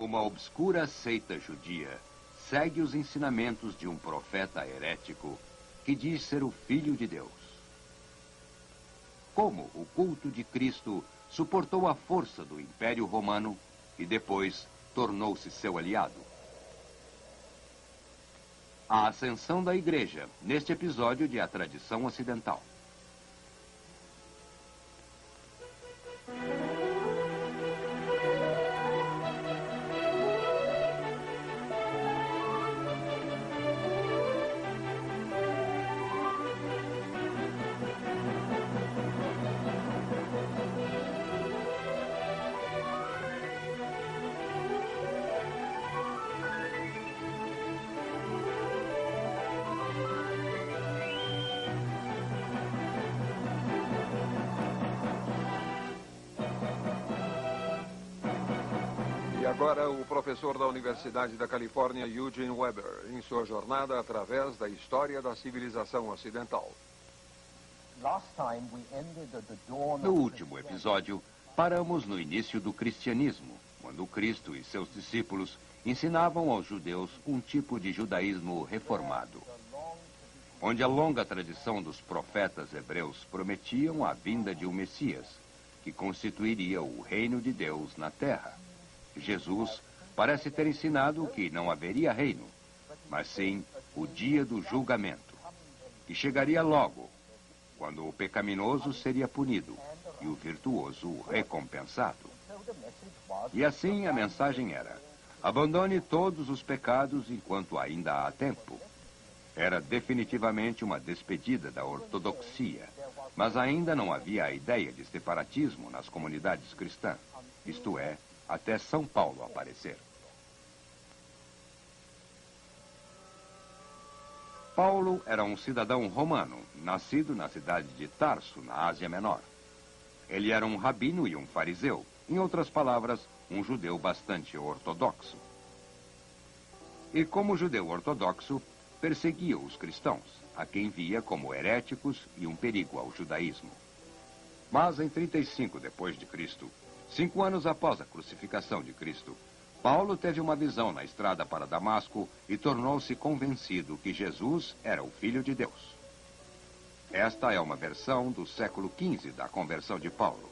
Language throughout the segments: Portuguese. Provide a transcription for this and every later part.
uma obscura seita judia segue os ensinamentos de um profeta herético que diz ser o Filho de Deus. Como o culto de Cristo suportou a força do Império Romano e depois tornou-se seu aliado. A ascensão da Igreja, neste episódio de A Tradição Ocidental. E agora o professor da Universidade da Califórnia, Eugene Weber, em sua jornada através da história da civilização ocidental. No último episódio, paramos no início do cristianismo, quando Cristo e seus discípulos ensinavam aos judeus um tipo de judaísmo reformado, onde a longa tradição dos profetas hebreus prometiam a vinda de um Messias, que constituiria o reino de Deus na terra. Jesus parece ter ensinado que não haveria reino, mas sim o dia do julgamento, que chegaria logo, quando o pecaminoso seria punido e o virtuoso recompensado. E assim a mensagem era: abandone todos os pecados enquanto ainda há tempo. Era definitivamente uma despedida da ortodoxia, mas ainda não havia a ideia de separatismo nas comunidades cristãs, isto é, até São Paulo aparecer. Paulo era um cidadão romano, nascido na cidade de Tarso, na Ásia Menor. Ele era um rabino e um fariseu, em outras palavras, um judeu bastante ortodoxo. E como judeu ortodoxo, perseguia os cristãos, a quem via como heréticos e um perigo ao judaísmo. Mas em 35 depois de Cristo, 5 anos após a crucificação de Cristo, Paulo teve uma visão na estrada para Damasco e tornou-se convencido que Jesus era o Filho de Deus. Esta é uma versão do século XV da conversão de Paulo.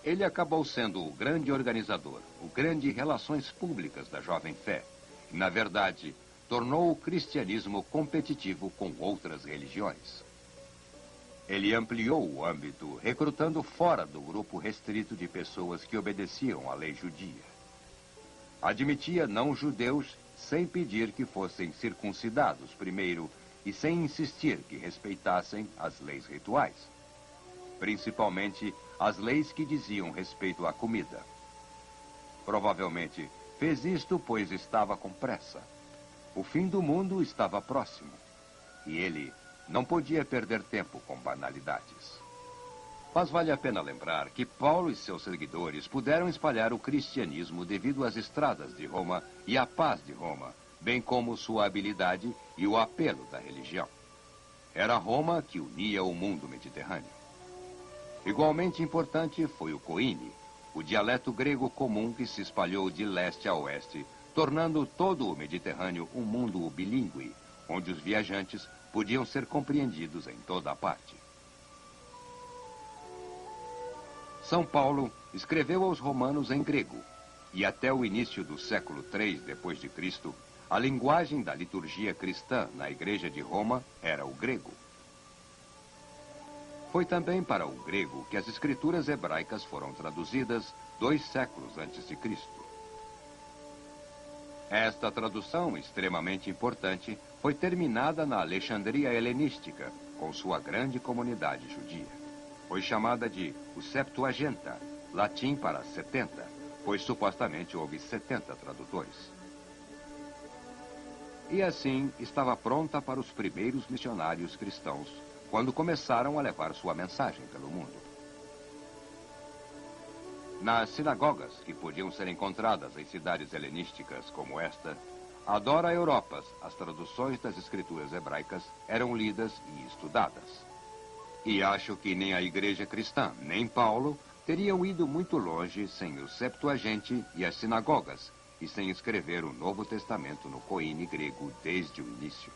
Ele acabou sendo o grande organizador, o grande relações públicas da jovem fé. E, na verdade, tornou o cristianismo competitivo com outras religiões. Ele ampliou o âmbito, recrutando fora do grupo restrito de pessoas que obedeciam à lei judia. Admitia não-judeus sem pedir que fossem circuncidados primeiro e sem insistir que respeitassem as leis rituais, principalmente as leis que diziam respeito à comida. Provavelmente fez isto pois estava com pressa. O fim do mundo estava próximo e ele não podia perder tempo com banalidades. Mas vale a pena lembrar que Paulo e seus seguidores puderam espalhar o cristianismo devido às estradas de Roma e à paz de Roma, bem como sua habilidade e o apelo da religião. Era Roma que unia o mundo mediterrâneo. Igualmente importante foi o koine, o dialeto grego comum que se espalhou de leste a oeste, tornando todo o Mediterrâneo um mundo bilíngue, onde os viajantes podiam ser compreendidos em toda a parte. São Paulo escreveu aos romanos em grego, e até o início do século III depois de Cristo, a linguagem da liturgia cristã na Igreja de Roma era o grego. Foi também para o grego que as escrituras hebraicas foram traduzidas 2 séculos antes de Cristo. Esta tradução, extremamente importante, foi terminada na Alexandria helenística, com sua grande comunidade judia. Foi chamada de o Septuaginta, latim para 70, pois supostamente houve 70 tradutores. E assim estava pronta para os primeiros missionários cristãos, quando começaram a levar sua mensagem pelo mundo. Nas sinagogas, que podiam ser encontradas em cidades helenísticas como esta, adora Europas, as traduções das escrituras hebraicas eram lidas e estudadas. E acho que nem a igreja cristã, nem Paulo, teriam ido muito longe sem o Septuaginte e as sinagogas, e sem escrever o Novo Testamento no koine grego desde o início.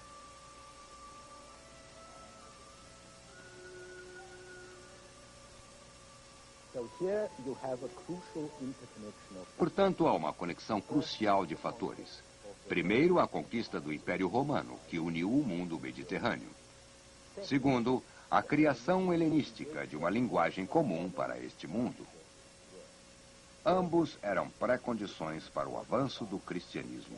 Portanto, há uma conexão crucial de fatores. Primeiro, a conquista do Império Romano, que uniu o mundo mediterrâneo. Segundo, a criação helenística de uma linguagem comum para este mundo. Ambos eram pré-condições para o avanço do cristianismo.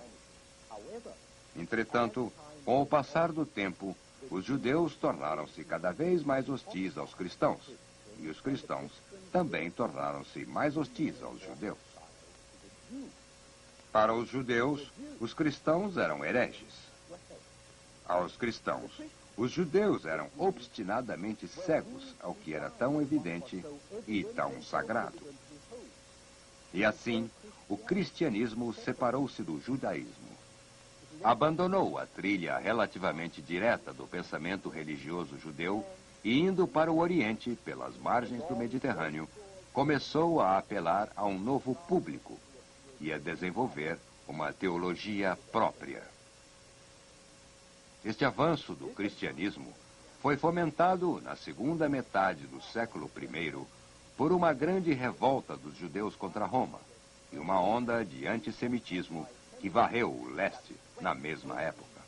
Entretanto, com o passar do tempo, os judeus tornaram-se cada vez mais hostis aos cristãos, e os cristãos também tornaram-se mais hostis aos judeus. Para os judeus, os cristãos eram hereges. Aos cristãos, os judeus eram obstinadamente cegos ao que era tão evidente e tão sagrado. E assim, o cristianismo separou-se do judaísmo. Abandonou a trilha relativamente direta do pensamento religioso judeu e, indo para o Oriente, pelas margens do Mediterrâneo, começou a apelar a um novo público e a desenvolver uma teologia própria. Este avanço do cristianismo foi fomentado na segunda metade do século I por uma grande revolta dos judeus contra Roma e uma onda de antissemitismo que varreu o leste na mesma época.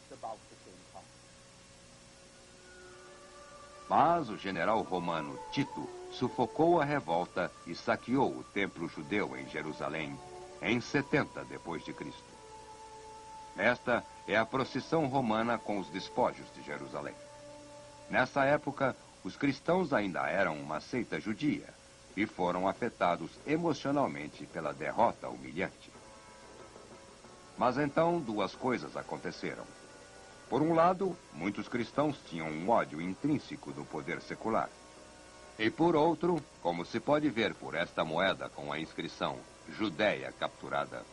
Mas o general romano Tito sufocou a revolta e saqueou o templo judeu em Jerusalém em 70 d.C. Esta é a procissão romana com os despojos de Jerusalém. Nessa época, os cristãos ainda eram uma seita judia e foram afetados emocionalmente pela derrota humilhante. Mas então duas coisas aconteceram. Por um lado, muitos cristãos tinham um ódio intrínseco do poder secular. E por outro, como se pode ver por esta moeda com a inscrição Judéia capturada,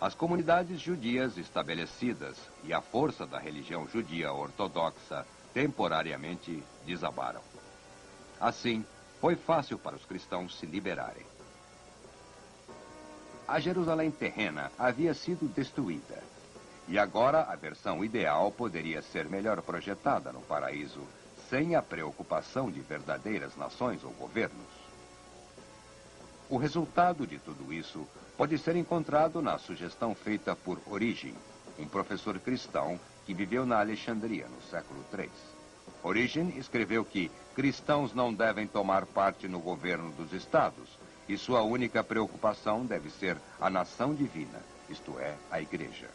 as comunidades judias estabelecidas e a força da religião judia ortodoxa temporariamente desabaram. Assim, foi fácil para os cristãos se liberarem. A Jerusalém terrena havia sido destruída, e agora a versão ideal poderia ser melhor projetada no paraíso, sem a preocupação de verdadeiras nações ou governos. O resultado de tudo isso pode ser encontrado na sugestão feita por Origen, um professor cristão que viveu na Alexandria no século III. Origen escreveu que cristãos não devem tomar parte no governo dos estados e sua única preocupação deve ser a nação divina, isto é, a igreja.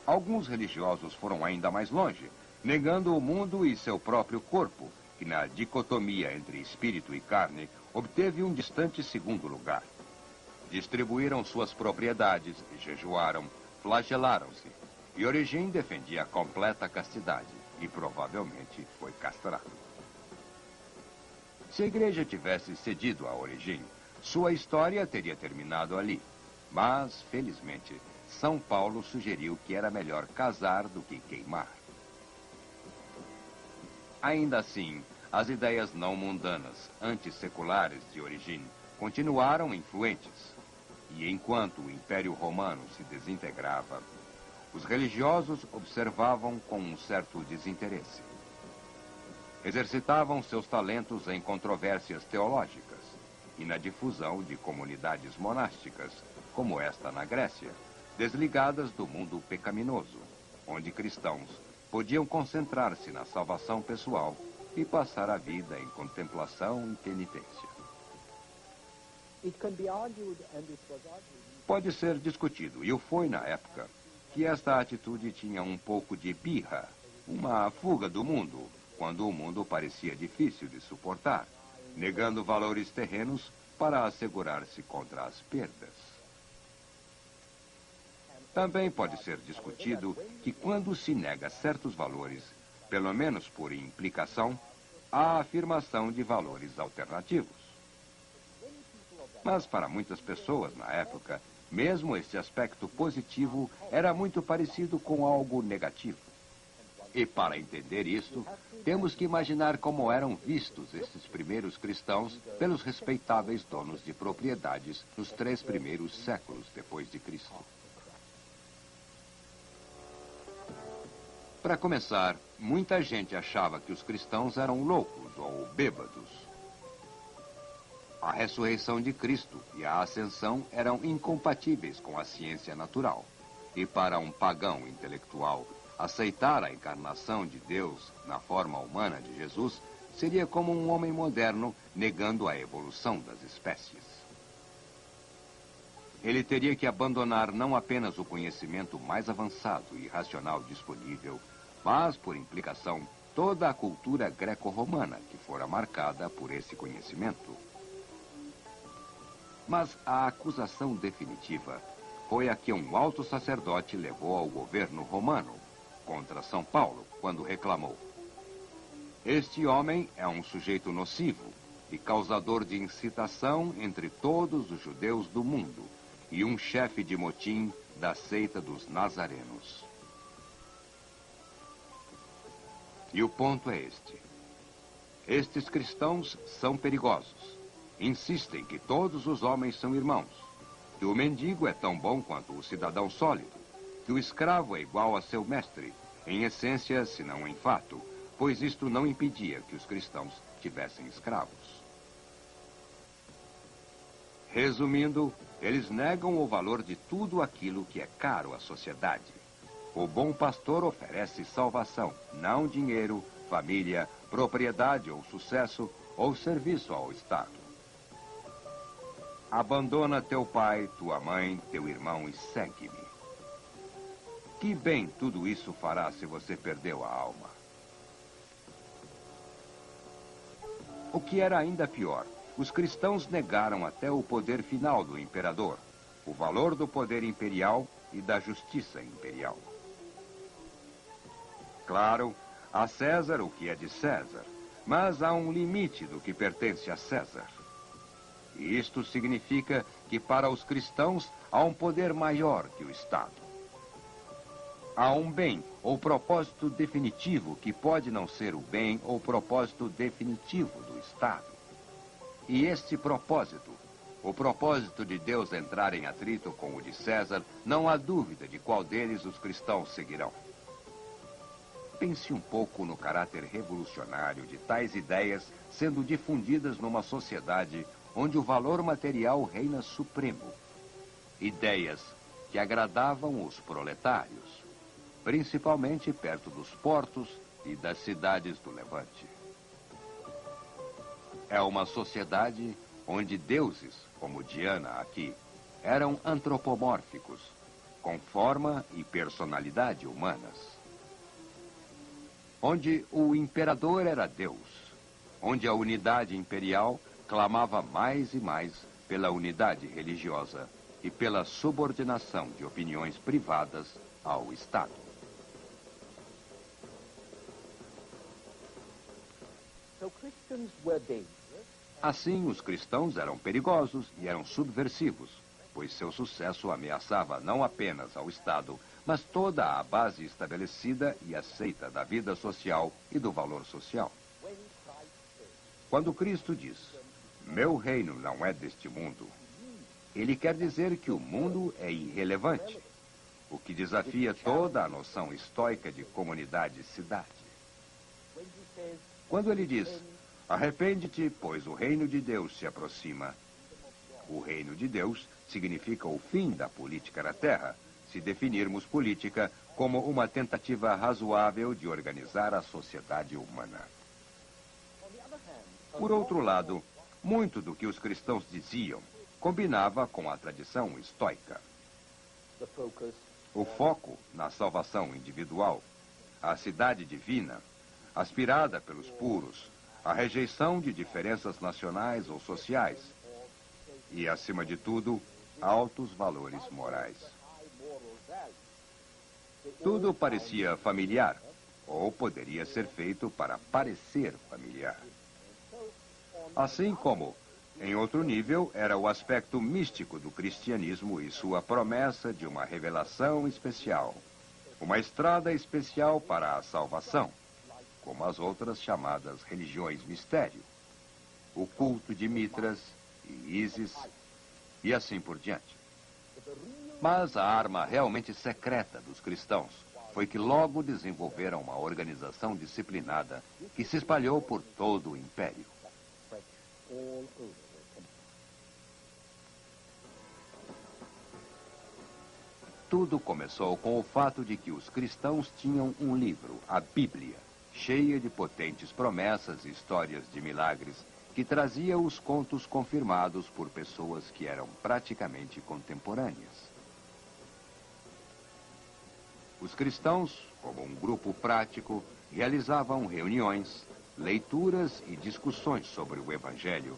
Alguns religiosos foram ainda mais longe, negando o mundo e seu próprio corpo, que na dicotomia entre espírito e carne obteve um distante segundo lugar. Distribuíram suas propriedades, jejuaram, flagelaram-se, e Origen defendia a completa castidade e provavelmente foi castrado. Se a igreja tivesse cedido a Origen, sua história teria terminado ali. Mas, felizmente, São Paulo sugeriu que era melhor casar do que queimar. Ainda assim, as ideias não mundanas, antisseculares de Origen continuaram influentes. E enquanto o Império Romano se desintegrava, os religiosos observavam com um certo desinteresse. Exercitavam seus talentos em controvérsias teológicas e na difusão de comunidades monásticas, como esta na Grécia, desligadas do mundo pecaminoso, onde cristãos podiam concentrar-se na salvação pessoal e passar a vida em contemplação e penitência. Pode ser discutido, e o foi na época, que esta atitude tinha um pouco de birra, uma fuga do mundo, quando o mundo parecia difícil de suportar, negando valores terrenos para assegurar-se contra as perdas. Também pode ser discutido que quando se nega certos valores, pelo menos por implicação, há a afirmação de valores alternativos. Mas para muitas pessoas na época, mesmo esse aspecto positivo era muito parecido com algo negativo. E para entender isto, temos que imaginar como eram vistos esses primeiros cristãos pelos respeitáveis donos de propriedades nos 3 primeiros séculos depois de Cristo. Para começar, muita gente achava que os cristãos eram loucos ou bêbados. A ressurreição de Cristo e a ascensão eram incompatíveis com a ciência natural. E para um pagão intelectual, aceitar a encarnação de Deus na forma humana de Jesus seria como um homem moderno negando a evolução das espécies. Ele teria que abandonar não apenas o conhecimento mais avançado e racional disponível, mas, por implicação, toda a cultura greco-romana que fora marcada por esse conhecimento. Mas a acusação definitiva foi a que um alto sacerdote levou ao governo romano contra São Paulo, quando reclamou: "Este homem é um sujeito nocivo e causador de incitação entre todos os judeus do mundo e um chefe de motim da seita dos nazarenos." E o ponto é este: estes cristãos são perigosos. Insistem que todos os homens são irmãos, que o mendigo é tão bom quanto o cidadão sólido, que o escravo é igual a seu mestre, em essência, se não em fato, pois isto não impedia que os cristãos tivessem escravos. Resumindo, eles negam o valor de tudo aquilo que é caro à sociedade. O bom pastor oferece salvação, não dinheiro, família, propriedade ou sucesso, ou serviço ao Estado. Abandona teu pai, tua mãe, teu irmão e segue-me. Que bem tudo isso fará se você perdeu a alma? O que era ainda pior, os cristãos negaram até o poder final do imperador, o valor do poder imperial e da justiça imperial. Claro, a César o que é de César, mas há um limite do que pertence a César. E isto significa que para os cristãos há um poder maior que o Estado. Há um bem ou propósito definitivo que pode não ser o bem ou propósito definitivo do Estado. E este propósito, o propósito de Deus entrar em atrito com o de César, não há dúvida de qual deles os cristãos seguirão. Pense um pouco no caráter revolucionário de tais ideias sendo difundidas numa sociedade onde o valor material reina supremo. Ideias que agradavam os proletários, principalmente perto dos portos e das cidades do Levante. É uma sociedade onde deuses, como Diana aqui, eram antropomórficos, com forma e personalidade humanas. Onde o imperador era Deus, onde a unidade imperial clamava mais e mais pela unidade religiosa e pela subordinação de opiniões privadas ao Estado. Assim, os cristãos eram perigosos e eram subversivos, pois seu sucesso ameaçava não apenas ao Estado, mas toda a base estabelecida e aceita da vida social e do valor social. Quando Cristo diz: "Meu reino não é deste mundo", ele quer dizer que o mundo é irrelevante, o que desafia toda a noção estoica de comunidade-cidade. Quando ele diz: "Arrepende-te, pois o reino de Deus se aproxima", o reino de Deus significa o fim da política na Terra, se definirmos política como uma tentativa razoável de organizar a sociedade humana. Por outro lado, muito do que os cristãos diziam combinava com a tradição estoica. O foco na salvação individual, a cidade divina, aspirada pelos puros, a rejeição de diferenças nacionais ou sociais e, acima de tudo, altos valores morais. Tudo parecia familiar, ou poderia ser feito para parecer familiar. Assim como, em outro nível, era o aspecto místico do cristianismo e sua promessa de uma revelação especial, uma estrada especial para a salvação, como as outras chamadas religiões mistério, o culto de Mitras e Ísis e assim por diante. Mas a arma realmente secreta dos cristãos foi que logo desenvolveram uma organização disciplinada que se espalhou por todo o império. Tudo começou com o fato de que os cristãos tinham um livro, a Bíblia, cheia de potentes promessas e histórias de milagres que trazia os contos confirmados por pessoas que eram praticamente contemporâneas. Os cristãos, como um grupo prático, realizavam reuniões, leituras e discussões sobre o Evangelho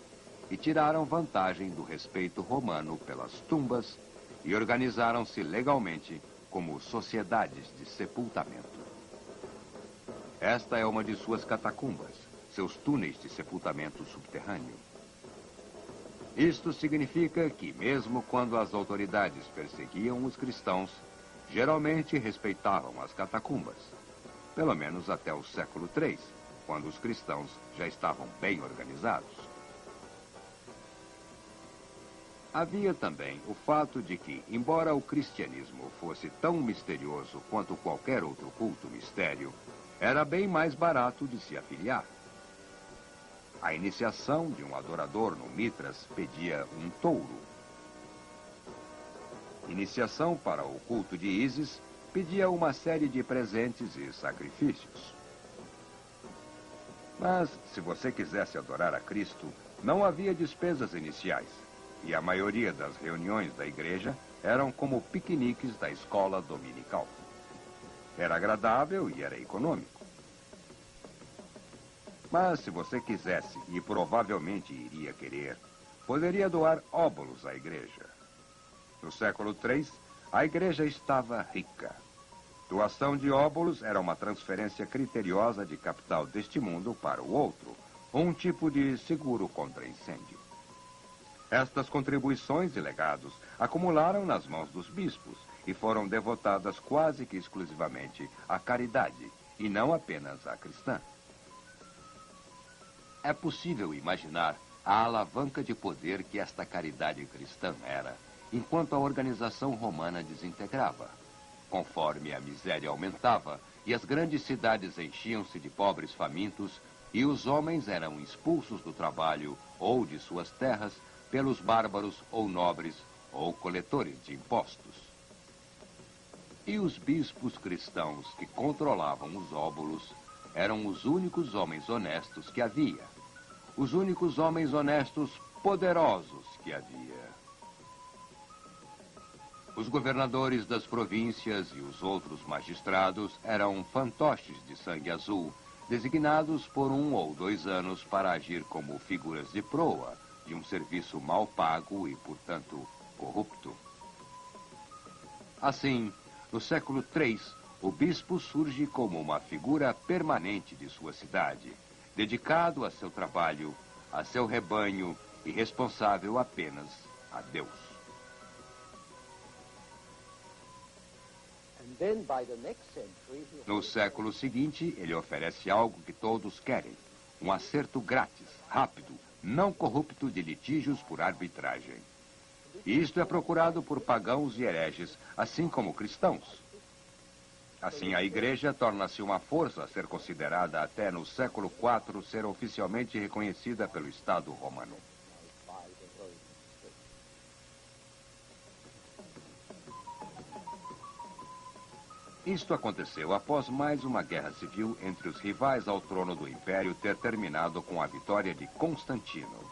e tiraram vantagem do respeito romano pelas tumbas e organizaram-se legalmente como sociedades de sepultamento. Esta é uma de suas catacumbas, seus túneis de sepultamento subterrâneo. Isto significa que, mesmo quando as autoridades perseguiam os cristãos, geralmente respeitavam as catacumbas, pelo menos até o século III, quando os cristãos já estavam bem organizados. Havia também o fato de que, embora o cristianismo fosse tão misterioso quanto qualquer outro culto mistério, era bem mais barato de se afiliar. A iniciação de um adorador no Mitras pedia um touro. Iniciação para o culto de Ísis pedia uma série de presentes e sacrifícios. Mas, se você quisesse adorar a Cristo, não havia despesas iniciais, e a maioria das reuniões da igreja eram como piqueniques da escola dominical. Era agradável e era econômico. Mas, se você quisesse, e provavelmente iria querer, poderia doar óbolos à igreja. No século III, a igreja estava rica. Doação de óbolos era uma transferência criteriosa de capital deste mundo para o outro, um tipo de seguro contra incêndio. Estas contribuições e legados acumularam nas mãos dos bispos e foram devotadas quase que exclusivamente à caridade, e não apenas à cristã. É possível imaginar a alavanca de poder que esta caridade cristã era, enquanto a organização romana desintegrava. Conforme a miséria aumentava e as grandes cidades enchiam-se de pobres famintos e os homens eram expulsos do trabalho ou de suas terras pelos bárbaros ou nobres ou coletores de impostos. E os bispos cristãos que controlavam os óbolos eram os únicos homens honestos que havia. Os únicos homens honestos poderosos que havia. Os governadores das províncias e os outros magistrados eram fantoches de sangue azul, designados por 1 ou 2 anos para agir como figuras de proa de um serviço mal pago e, portanto, corrupto. Assim, no século III, o bispo surge como uma figura permanente de sua cidade, dedicado a seu trabalho, a seu rebanho e responsável apenas a Deus. No século seguinte, ele oferece algo que todos querem, um acerto grátis, rápido, não corrupto de litígios por arbitragem. E isto é procurado por pagãos e hereges, assim como cristãos. Assim, a igreja torna-se uma força a ser considerada até no século IV ser oficialmente reconhecida pelo Estado romano. Isto aconteceu após mais uma guerra civil entre os rivais ao trono do Império ter terminado com a vitória de Constantino.